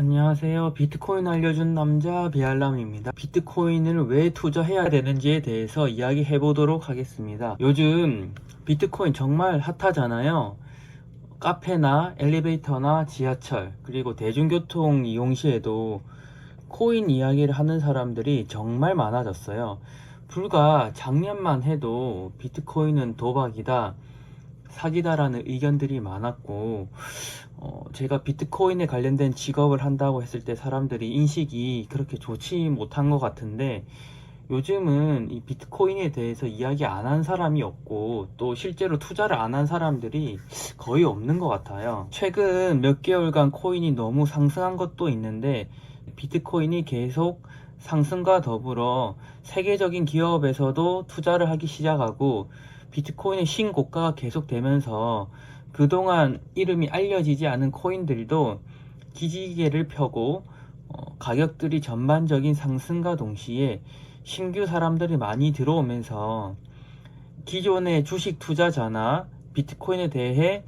안녕하세요. 비트코인 알려준 남자 비알람입니다. 비트코인을 왜 투자해야 되는지에 대해서 이야기해 보도록 하겠습니다. 요즘 비트코인 정말 핫하잖아요. 카페나 엘리베이터나 지하철 그리고 대중교통 이용 시에도 코인 이야기를 하는 사람들이 정말 많아졌어요. 불과 작년만 해도 비트코인은 도박이다, 사기다라는 의견들이 많았고, 제가 비트코인에 관련된 직업을 한다고 했을 때 사람들이 인식이 그렇게 좋지 못한 것 같은데, 요즘은 이 비트코인에 대해서 이야기 안 한 사람이 없고 또 실제로 투자를 안 한 사람들이 거의 없는 것 같아요. 최근 몇 개월간 코인이 너무 상승한 것도 있는데, 비트코인이 계속 상승과 더불어 세계적인 기업에서도 투자를 하기 시작하고 비트코인의 신고가가 계속되면서 그동안 이름이 알려지지 않은 코인들도 기지개를 펴고 가격들이 전반적인 상승과 동시에 신규 사람들이 많이 들어오면서 기존의 주식 투자자나 비트코인에 대해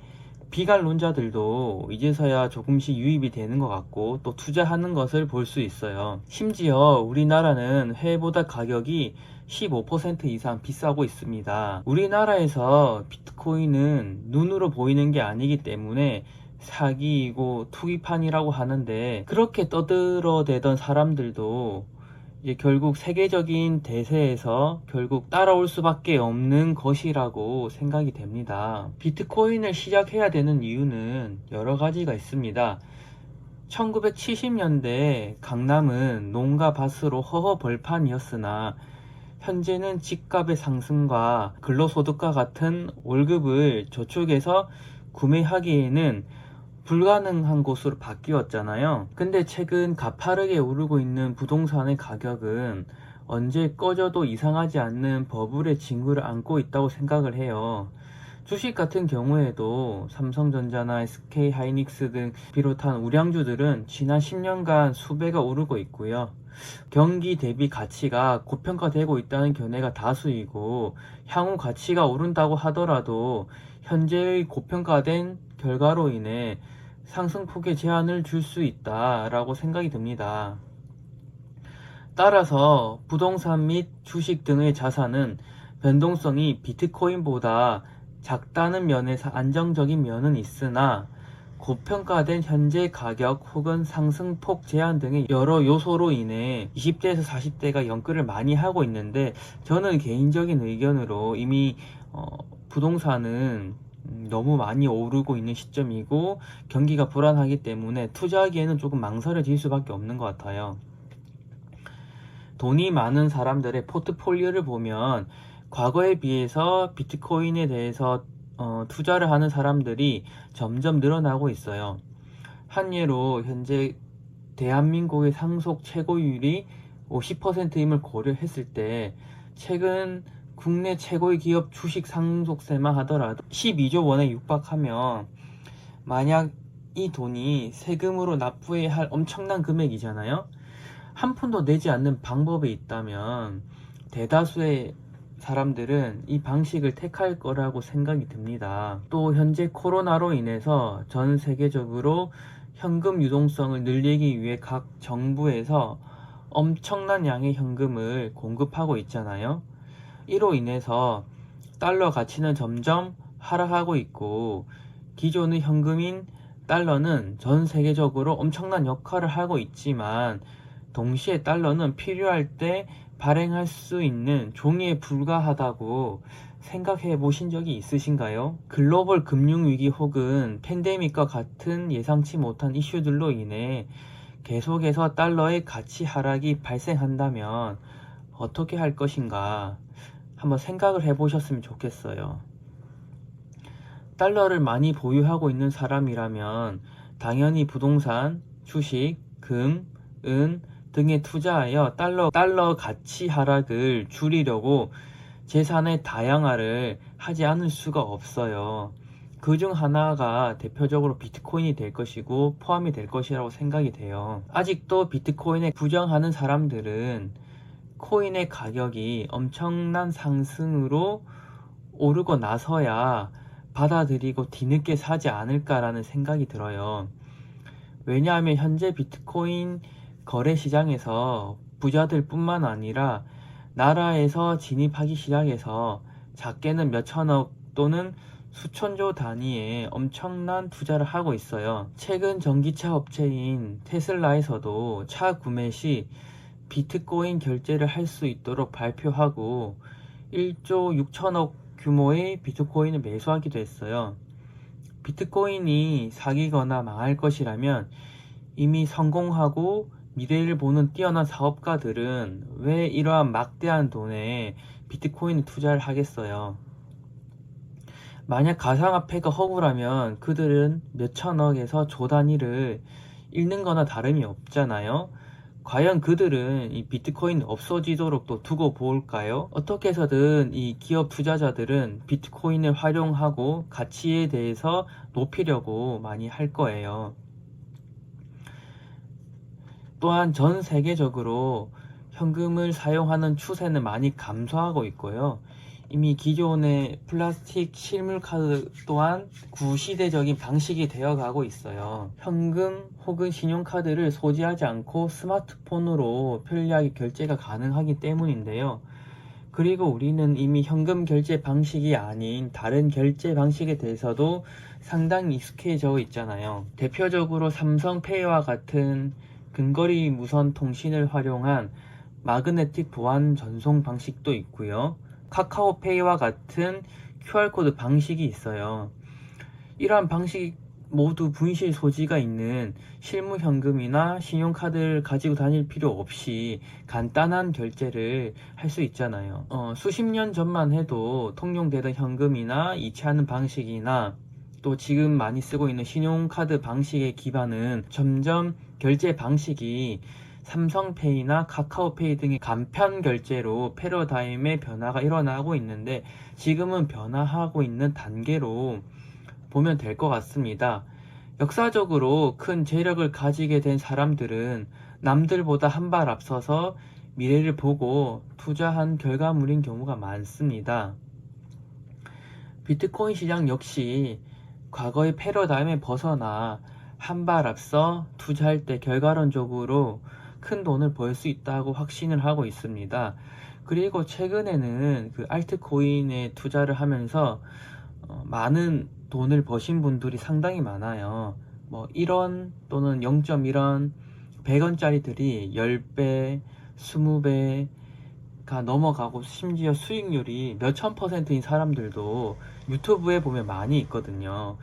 비관론자들도 이제서야 조금씩 유입이 되는 것 같고 또 투자하는 것을 볼 수 있어요. 심지어 우리나라는 해외보다 가격이 15% 이상 비싸고 있습니다. 우리나라에서 비트코인은 눈으로 보이는 게 아니기 때문에 사기이고 투기판이라고 하는데, 그렇게 떠들어대던 사람들도 이제 결국 세계적인 대세에서 결국 따라올 수밖에 없는 것이라고 생각이 됩니다. 비트코인을 시작해야 되는 이유는 여러 가지가 있습니다. 1970년대 강남은 농가 밭으로 허허벌판이었으나 현재는 집값의 상승과 근로소득과 같은 월급을 저축해서 구매하기에는 불가능한 곳으로 바뀌었잖아요. 근데 최근 가파르게 오르고 있는 부동산의 가격은 언제 꺼져도 이상하지 않는 버블의 징후를 안고 있다고 생각을 해요. 주식 같은 경우에도 삼성전자나 SK하이닉스 등 비롯한 우량주들은 지난 10년간 수배가 오르고 있고요. 경기 대비 가치가 고평가되고 있다는 견해가 다수이고, 향후 가치가 오른다고 하더라도 현재의 고평가된 결과로 인해 상승폭에 제한을 줄 수 있다라고 생각이 듭니다. 따라서 부동산 및 주식 등의 자산은 변동성이 비트코인보다 작다는 면에서 안정적인 면은 있으나, 고평가된 현재 가격 혹은 상승폭 제한 등의 여러 요소로 인해 20대에서 40대가 연끌을 많이 하고 있는데, 저는 개인적인 의견으로 이미 부동산은 너무 많이 오르고 있는 시점이고 경기가 불안하기 때문에 투자하기에는 조금 망설여질 수밖에 없는 것 같아요. 돈이 많은 사람들의 포트폴리오를 보면 과거에 비해서 비트코인에 대해서 투자를 하는 사람들이 점점 늘어나고 있어요. 한 예로 현재 대한민국의 상속 최고율이 50%임을 고려했을 때, 최근 국내 최고의 기업 주식 상속세만 하더라도 12조 원에 육박하면, 만약 이 돈이 세금으로 납부해야 할 엄청난 금액이잖아요. 한 푼도 내지 않는 방법이 있다면 대다수의 사람들은 이 방식을 택할 거라고 생각이 듭니다. 또 현재 코로나로 인해서 전 세계적으로 현금 유동성을 늘리기 위해 각 정부에서 엄청난 양의 현금을 공급하고 있잖아요. 이로 인해서 달러 가치는 점점 하락하고 있고, 기존의 현금인 달러는 전 세계적으로 엄청난 역할을 하고 있지만 동시에 달러는 필요할 때 발행할 수 있는 종이에 불과하다고 생각해 보신 적이 있으신가요? 글로벌 금융위기 혹은 팬데믹과 같은 예상치 못한 이슈들로 인해 계속해서 달러의 가치 하락이 발생한다면 어떻게 할 것인가 한번 생각을 해 보셨으면 좋겠어요. 달러를 많이 보유하고 있는 사람이라면 당연히 부동산, 주식, 금, 은 등에 투자하여 달러 가치 하락을 줄이려고 재산의 다양화를 하지 않을 수가 없어요. 그 중 하나가 대표적으로 비트코인이 될 것이고 포함이 될 것이라고 생각이 돼요. 아직도 비트코인에 부정하는 사람들은 코인의 가격이 엄청난 상승으로 오르고 나서야 받아들이고 뒤늦게 사지 않을까라는 생각이 들어요. 왜냐하면 현재 비트코인 거래 시장에서 부자들 뿐만 아니라 나라에서 진입하기 시작해서 작게는 몇천억 또는 수천조 단위의 엄청난 투자를 하고 있어요. 최근 전기차 업체인 테슬라에서도 차 구매 시 비트코인 결제를 할 수 있도록 발표하고 1조 6천억 규모의 비트코인을 매수하기도 했어요. 비트코인이 사기거나 망할 것이라면 이미 성공하고 미래를 보는 뛰어난 사업가들은 왜 이러한 막대한 돈에 비트코인 투자를 하겠어요? 만약 가상화폐가 허구라면 그들은 몇천억에서 조 단위를 잃는 거나 다름이 없잖아요. 과연 그들은 이 비트코인 없어지도록 또 두고 볼까요? 어떻게 해서든 이 기업 투자자들은 비트코인을 활용하고 가치에 대해서 높이려고 많이 할 거예요. 또한 전 세계적으로 현금을 사용하는 추세는 많이 감소하고 있고요. 이미 기존의 플라스틱 실물 카드 또한 구시대적인 방식이 되어가고 있어요. 현금 혹은 신용카드를 소지하지 않고 스마트폰으로 편리하게 결제가 가능하기 때문인데요. 그리고 우리는 이미 현금 결제 방식이 아닌 다른 결제 방식에 대해서도 상당히 익숙해져 있잖아요. 대표적으로 삼성페이와 같은 근거리 무선 통신을 활용한 마그네틱 보안 전송 방식도 있고요. 카카오페이와 같은 QR코드 방식이 있어요. 이러한 방식 모두 분실 소지가 있는 실무 현금이나 신용카드를 가지고 다닐 필요 없이 간단한 결제를 할 수 있잖아요. 수십 년 전만 해도 통용되던 현금이나 이체하는 방식이나 또 지금 많이 쓰고 있는 신용카드 방식의 기반은 점점 결제 방식이 삼성페이나 카카오페이 등의 간편 결제로 패러다임의 변화가 일어나고 있는데 지금은 변화하고 있는 단계로 보면 될 것 같습니다. 역사적으로 큰 재력을 가지게 된 사람들은 남들보다 한 발 앞서서 미래를 보고 투자한 결과물인 경우가 많습니다. 비트코인 시장 역시 과거의 패러다임에 벗어나 한 발 앞서 투자할 때 결과론적으로 큰 돈을 벌 수 있다고 확신을 하고 있습니다. 그리고 최근에는 그 알트코인에 투자를 하면서 많은 돈을 버신 분들이 상당히 많아요. 뭐 1원 또는 0.1원, 100원짜리들이 10배, 20배가 넘어가고 심지어 수익률이 몇천 %인 사람들도 유튜브에 보면 많이 있거든요.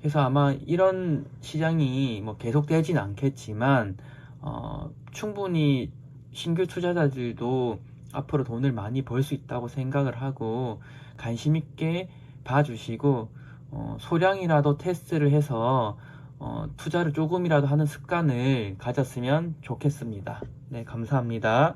그래서 아마 이런 시장이 뭐 계속되진 않겠지만 충분히 신규 투자자들도 앞으로 돈을 많이 벌 수 있다고 생각을 하고 관심 있게 봐주시고 소량이라도 테스트를 해서 투자를 조금이라도 하는 습관을 가졌으면 좋겠습니다. 네, 감사합니다.